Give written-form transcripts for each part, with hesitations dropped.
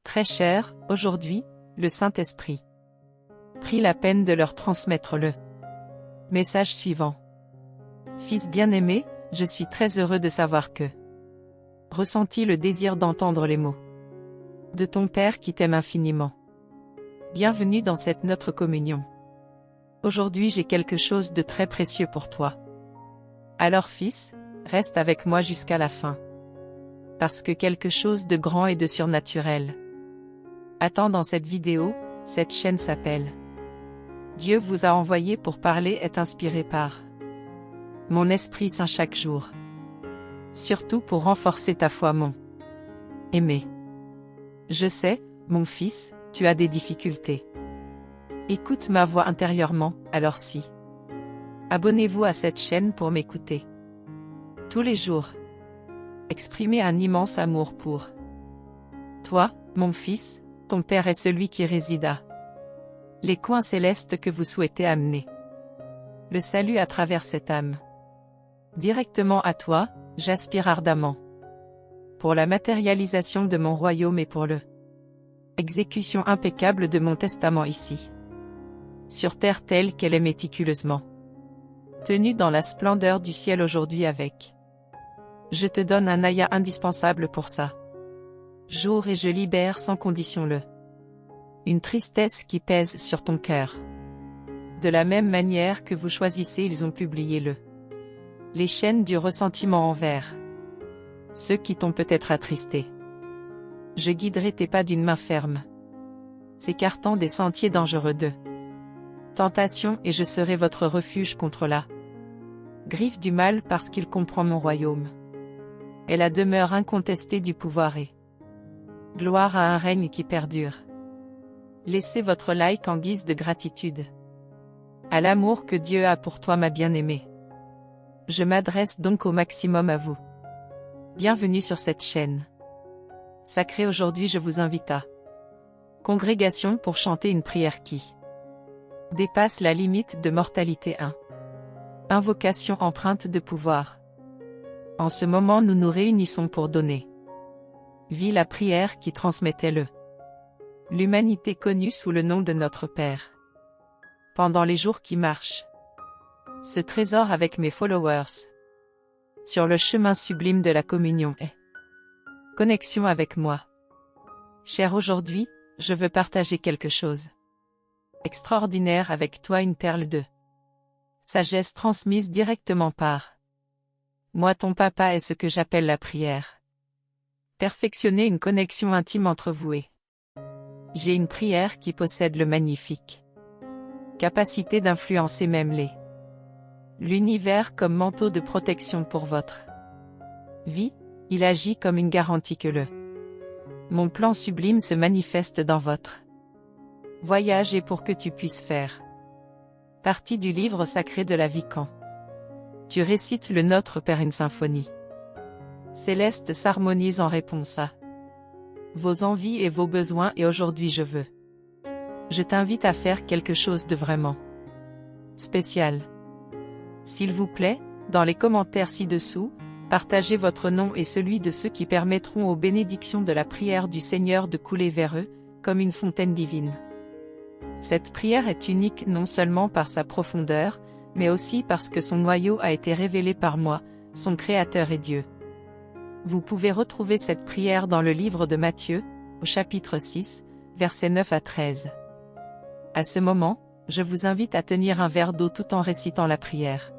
Très cher, aujourd'hui, le Saint-Esprit prit la peine de leur transmettre le message suivant. Fils bien-aimé, je suis très heureux de savoir que ressentis le désir d'entendre les mots de ton Père qui t'aime infiniment. Bienvenue dans cette notre communion. Aujourd'hui j'ai quelque chose de très précieux pour toi. Alors fils, reste avec moi jusqu'à la fin. Parce que quelque chose de grand et de surnaturel attend dans cette vidéo. Cette chaîne s'appelle Dieu vous a envoyé pour parler est inspiré par mon Esprit Saint chaque jour. Surtout pour renforcer ta foi mon aimé. Je sais, mon fils, tu as des difficultés. Écoute ma voix intérieurement, alors si. Abonnez-vous à cette chaîne pour m'écouter tous les jours. Exprimez un immense amour pour toi, mon fils, ton Père est celui qui réside à les coins célestes que vous souhaitez amener le salut à travers cette âme. Directement à toi, j'aspire ardemment pour la matérialisation de mon royaume et pour le exécution impeccable de mon testament ici sur terre telle qu'elle est méticuleusement tenue dans la splendeur du ciel aujourd'hui avec. Je te donne un aya indispensable pour ça. Jour et je libère sans condition une tristesse qui pèse sur ton cœur. De la même manière que vous choisissez, ils ont publié les chaînes du ressentiment envers ceux qui t'ont peut-être attristé. Je guiderai tes pas d'une main ferme, s'écartant des sentiers dangereux de tentation et je serai votre refuge contre la griffe du mal parce qu'il comprend mon royaume est la demeure incontestée du pouvoir et gloire à un règne qui perdure. Laissez votre like en guise de gratitude à l'amour que Dieu a pour toi ma bien-aimée. Je m'adresse donc au maximum à vous. Bienvenue sur cette chaîne sacrée. Aujourd'hui je vous invite à congrégation pour chanter une prière qui dépasse la limite de mortalité 1. Invocation empreinte de pouvoir. En ce moment nous nous réunissons pour donner vie la prière qui transmettait l'humanité connue sous le nom de notre Père. Pendant les jours qui marchent, ce trésor avec mes followers sur le chemin sublime de la communion est connexion avec moi. Cher, aujourd'hui, je veux partager quelque chose extraordinaire avec toi, une perle de sagesse transmise directement par moi, ton papa, est ce que j'appelle la prière. Perfectionner une connexion intime entre vous et j'ai une prière qui possède le magnifique capacité d'influencer même l'univers comme manteau de protection pour votre vie. Il agit comme une garantie que mon plan sublime se manifeste dans votre voyage et pour que tu puisses faire partie du livre sacré de la vie quand tu récites le Notre Père, une symphonie céleste s'harmonise en réponse à vos envies et vos besoins. Et aujourd'hui je t'invite à faire quelque chose de vraiment spécial. S'il vous plaît, dans les commentaires ci-dessous, partagez votre nom et celui de ceux qui permettront aux bénédictions de la prière du Seigneur de couler vers eux, comme une fontaine divine. Cette prière est unique non seulement par sa profondeur, mais aussi parce que son noyau a été révélé par moi, son Créateur et Dieu. Vous pouvez retrouver cette prière dans le livre de Matthieu, au chapitre 6, versets 9 à 13. À ce moment, je vous invite à tenir un verre d'eau tout en récitant la prière.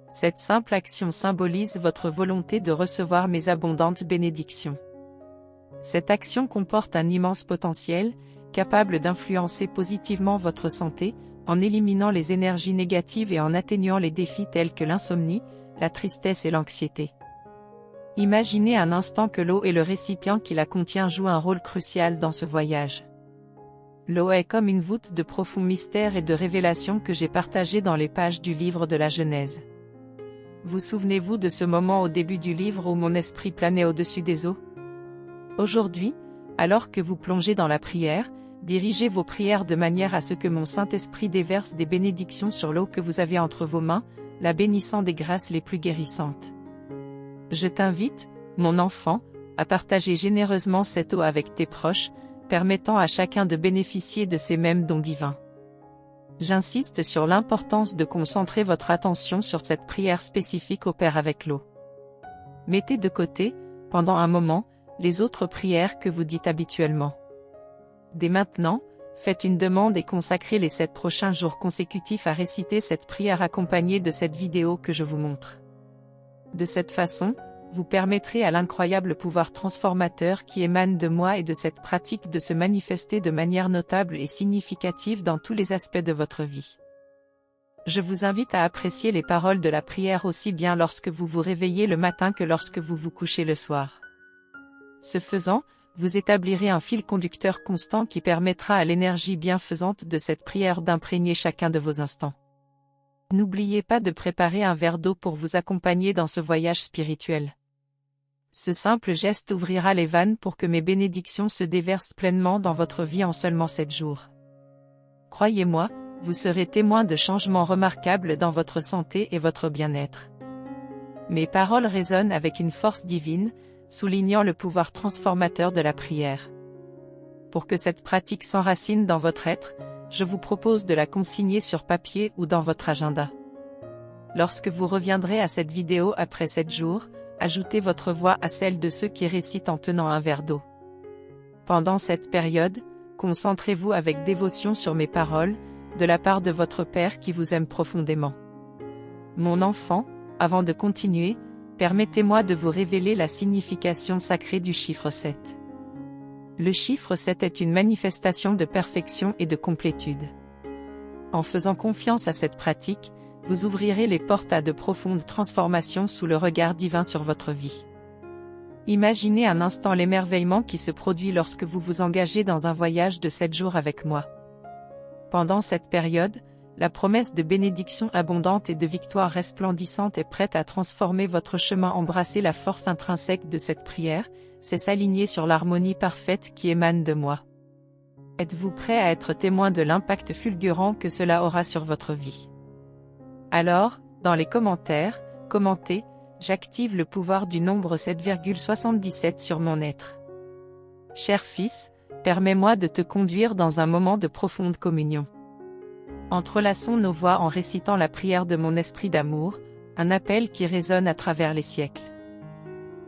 Cette simple action symbolise votre volonté de recevoir mes abondantes bénédictions. Cette action comporte un immense potentiel, capable d'influencer positivement votre santé, en éliminant les énergies négatives et en atteignant les défis tels que l'insomnie, la tristesse et l'anxiété. Imaginez un instant que l'eau et le récipient qui la contient jouent un rôle crucial dans ce voyage. L'eau est comme une voûte de profond mystère et de révélation que j'ai partagé dans les pages du livre de la Genèse. Vous souvenez-vous de ce moment au début du livre où mon esprit planait au-dessus des eaux? Aujourd'hui, alors que vous plongez dans la prière, dirigez vos prières de manière à ce que mon Saint-Esprit déverse des bénédictions sur l'eau que vous avez entre vos mains, la bénissant des grâces les plus guérissantes. Je t'invite, mon enfant, à partager généreusement cette eau avec tes proches, permettant à chacun de bénéficier de ces mêmes dons divins. J'insiste sur l'importance de concentrer votre attention sur cette prière spécifique au Père avec l'eau. Mettez de côté, pendant un moment, les autres prières que vous dites habituellement. Dès maintenant, faites une demande et consacrez les 7 prochains jours consécutifs à réciter cette prière accompagnée de cette vidéo que je vous montre. De cette façon, vous permettrez à l'incroyable pouvoir transformateur qui émane de moi et de cette pratique de se manifester de manière notable et significative dans tous les aspects de votre vie. Je vous invite à apprécier les paroles de la prière aussi bien lorsque vous vous réveillez le matin que lorsque vous vous couchez le soir. Ce faisant, vous établirez un fil conducteur constant qui permettra à l'énergie bienfaisante de cette prière d'imprégner chacun de vos instants. N'oubliez pas de préparer un verre d'eau pour vous accompagner dans ce voyage spirituel. Ce simple geste ouvrira les vannes pour que mes bénédictions se déversent pleinement dans votre vie en seulement 7 jours. Croyez-moi, vous serez témoin de changements remarquables dans votre santé et votre bien-être. Mes paroles résonnent avec une force divine, soulignant le pouvoir transformateur de la prière. Pour que cette pratique s'enracine dans votre être, je vous propose de la consigner sur papier ou dans votre agenda. Lorsque vous reviendrez à cette vidéo après 7 jours, ajoutez votre voix à celle de ceux qui récitent en tenant un verre d'eau. Pendant cette période, concentrez-vous avec dévotion sur mes paroles, de la part de votre Père qui vous aime profondément. Mon enfant, avant de continuer, permettez-moi de vous révéler la signification sacrée du chiffre 7. Le chiffre 7 est une manifestation de perfection et de complétude. En faisant confiance à cette pratique, vous ouvrirez les portes à de profondes transformations sous le regard divin sur votre vie. Imaginez un instant l'émerveillement qui se produit lorsque vous vous engagez dans un voyage de 7 jours avec moi. Pendant cette période, la promesse de bénédiction abondante et de victoire resplendissante est prête à transformer votre chemin. Embrasser la force intrinsèque de cette prière, c'est s'aligner sur l'harmonie parfaite qui émane de moi. Êtes-vous prêt à être témoin de l'impact fulgurant que cela aura sur votre vie? Alors, dans les commentaires, commentez, j'active le pouvoir du nombre 7,77 sur mon être. Cher fils, permets-moi de te conduire dans un moment de profonde communion. Entrelaçons nos voix en récitant la prière de mon esprit d'amour, un appel qui résonne à travers les siècles.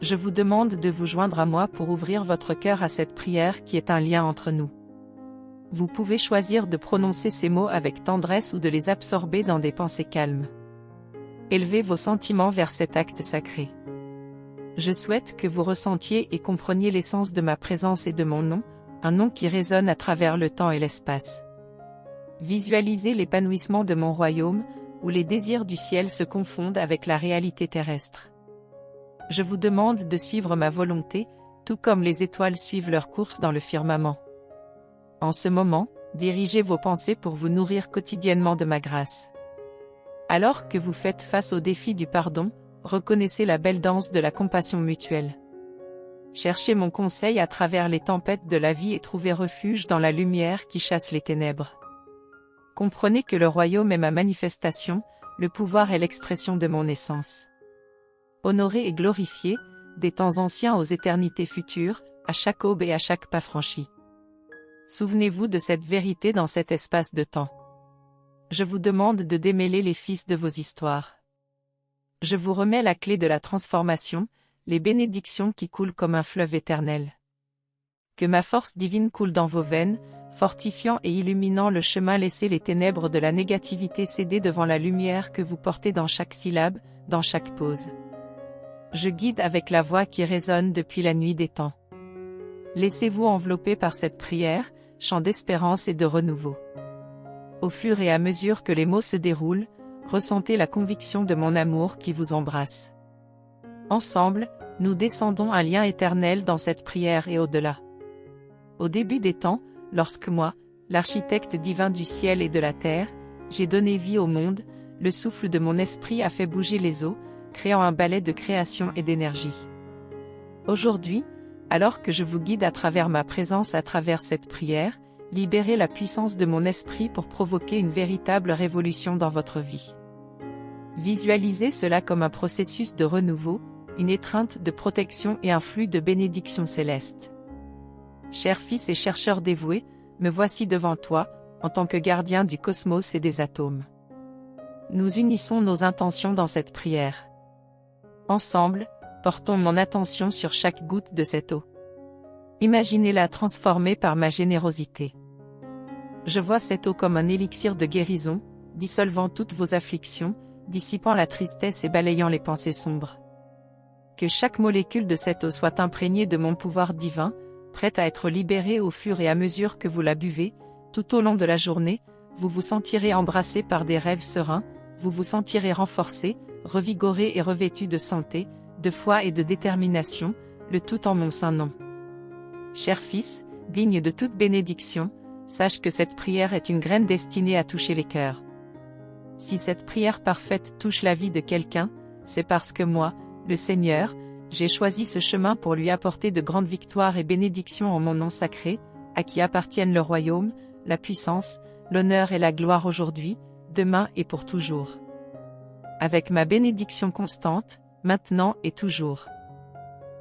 Je vous demande de vous joindre à moi pour ouvrir votre cœur à cette prière qui est un lien entre nous. Vous pouvez choisir de prononcer ces mots avec tendresse ou de les absorber dans des pensées calmes. Élevez vos sentiments vers cet acte sacré. Je souhaite que vous ressentiez et compreniez l'essence de ma présence et de mon nom, un nom qui résonne à travers le temps et l'espace. Visualisez l'épanouissement de mon royaume, où les désirs du ciel se confondent avec la réalité terrestre. Je vous demande de suivre ma volonté, tout comme les étoiles suivent leur course dans le firmament. En ce moment, dirigez vos pensées pour vous nourrir quotidiennement de ma grâce. Alors que vous faites face au défi du pardon, reconnaissez la belle danse de la compassion mutuelle. Cherchez mon conseil à travers les tempêtes de la vie et trouvez refuge dans la lumière qui chasse les ténèbres. Comprenez que le royaume est ma manifestation, le pouvoir est l'expression de mon essence. Honoré et glorifié, des temps anciens aux éternités futures, à chaque aube et à chaque pas franchi. Souvenez-vous de cette vérité dans cet espace de temps. Je vous demande de démêler les fils de vos histoires. Je vous remets la clé de la transformation, les bénédictions qui coulent comme un fleuve éternel. Que ma force divine coule dans vos veines, fortifiant et illuminant le chemin. Laissez les ténèbres de la négativité céder devant la lumière que vous portez dans chaque syllabe, dans chaque pause. Je guide avec la voix qui résonne depuis la nuit des temps. Laissez-vous envelopper par cette prière, chant d'espérance et de renouveau. Au fur et à mesure que les mots se déroulent, ressentez la conviction de mon amour qui vous embrasse. Ensemble, nous descendons un lien éternel dans cette prière et au-delà. Au début des temps, lorsque moi, l'architecte divin du ciel et de la terre, j'ai donné vie au monde, le souffle de mon esprit a fait bouger les eaux, créant un ballet de création et d'énergie. Aujourd'hui, alors que je vous guide à travers ma présence à travers cette prière, libérez la puissance de mon esprit pour provoquer une véritable révolution dans votre vie. Visualisez cela comme un processus de renouveau, une étreinte de protection et un flux de bénédictions célestes. Cher fils et chercheur dévoué, me voici devant toi, en tant que gardien du cosmos et des atomes. Nous unissons nos intentions dans cette prière. Ensemble, portons mon attention sur chaque goutte de cette eau. Imaginez-la transformée par ma générosité. Je vois cette eau comme un élixir de guérison, dissolvant toutes vos afflictions, dissipant la tristesse et balayant les pensées sombres. Que chaque molécule de cette eau soit imprégnée de mon pouvoir divin, prête à être libérée au fur et à mesure que vous la buvez. Tout au long de la journée, vous vous sentirez embrassé par des rêves sereins, vous vous sentirez renforcé, revigoré et revêtu de santé, de foi et de détermination, le tout en mon saint nom. Cher fils, digne de toute bénédiction, sache que cette prière est une graine destinée à toucher les cœurs. Si cette prière parfaite touche la vie de quelqu'un, c'est parce que moi, le Seigneur, j'ai choisi ce chemin pour lui apporter de grandes victoires et bénédictions en mon nom sacré, à qui appartiennent le royaume, la puissance, l'honneur et la gloire aujourd'hui, demain et pour toujours. Avec ma bénédiction constante, maintenant et toujours.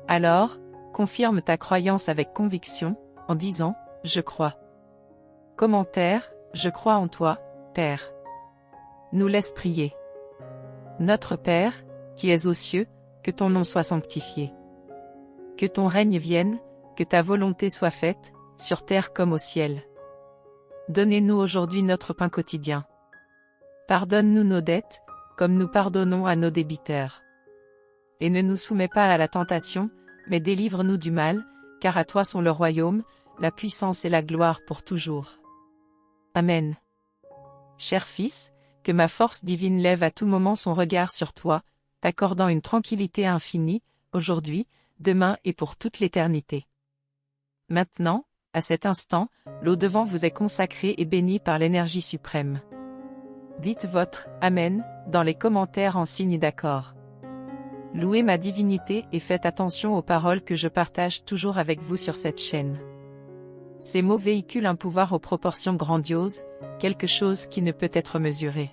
Alors, confirme ta croyance avec conviction, en disant, je crois. Commentaire, je crois en toi, Père. Nous laisse prier. Notre Père, qui es aux cieux, que ton nom soit sanctifié. Que ton règne vienne, que ta volonté soit faite, sur terre comme au ciel. Donnez-nous aujourd'hui notre pain quotidien. Pardonne-nous nos dettes, comme nous pardonnons à nos débiteurs. Et ne nous soumets pas à la tentation, mais délivre-nous du mal, car à toi sont le royaume, la puissance et la gloire pour toujours. Amen. Cher fils, que ma force divine lève à tout moment son regard sur toi, t'accordant une tranquillité infinie, aujourd'hui, demain et pour toute l'éternité. Maintenant, à cet instant, l'eau devant vous est consacrée et bénie par l'énergie suprême. Dites votre « Amen » dans les commentaires en signe d'accord. Louez ma divinité et faites attention aux paroles que je partage toujours avec vous sur cette chaîne. Ces mots véhiculent un pouvoir aux proportions grandioses, quelque chose qui ne peut être mesuré.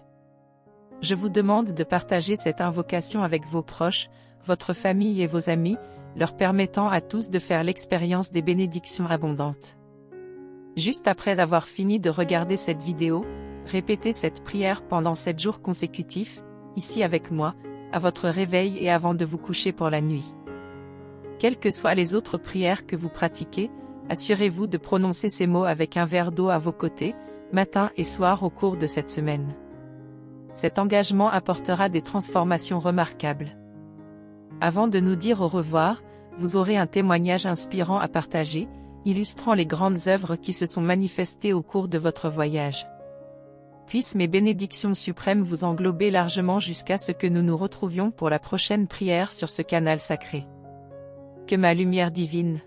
Je vous demande de partager cette invocation avec vos proches, votre famille et vos amis, leur permettant à tous de faire l'expérience des bénédictions abondantes. Juste après avoir fini de regarder cette vidéo, répétez cette prière pendant 7 jours consécutifs, ici avec moi, à votre réveil et avant de vous coucher pour la nuit. Quelles que soient les autres prières que vous pratiquez, assurez-vous de prononcer ces mots avec un verre d'eau à vos côtés, matin et soir au cours de cette semaine. Cet engagement apportera des transformations remarquables. Avant de nous dire au revoir, vous aurez un témoignage inspirant à partager, illustrant les grandes œuvres qui se sont manifestées au cours de votre voyage. Puissent mes bénédictions suprêmes vous englober largement jusqu'à ce que nous nous retrouvions pour la prochaine prière sur ce canal sacré. Que ma lumière divine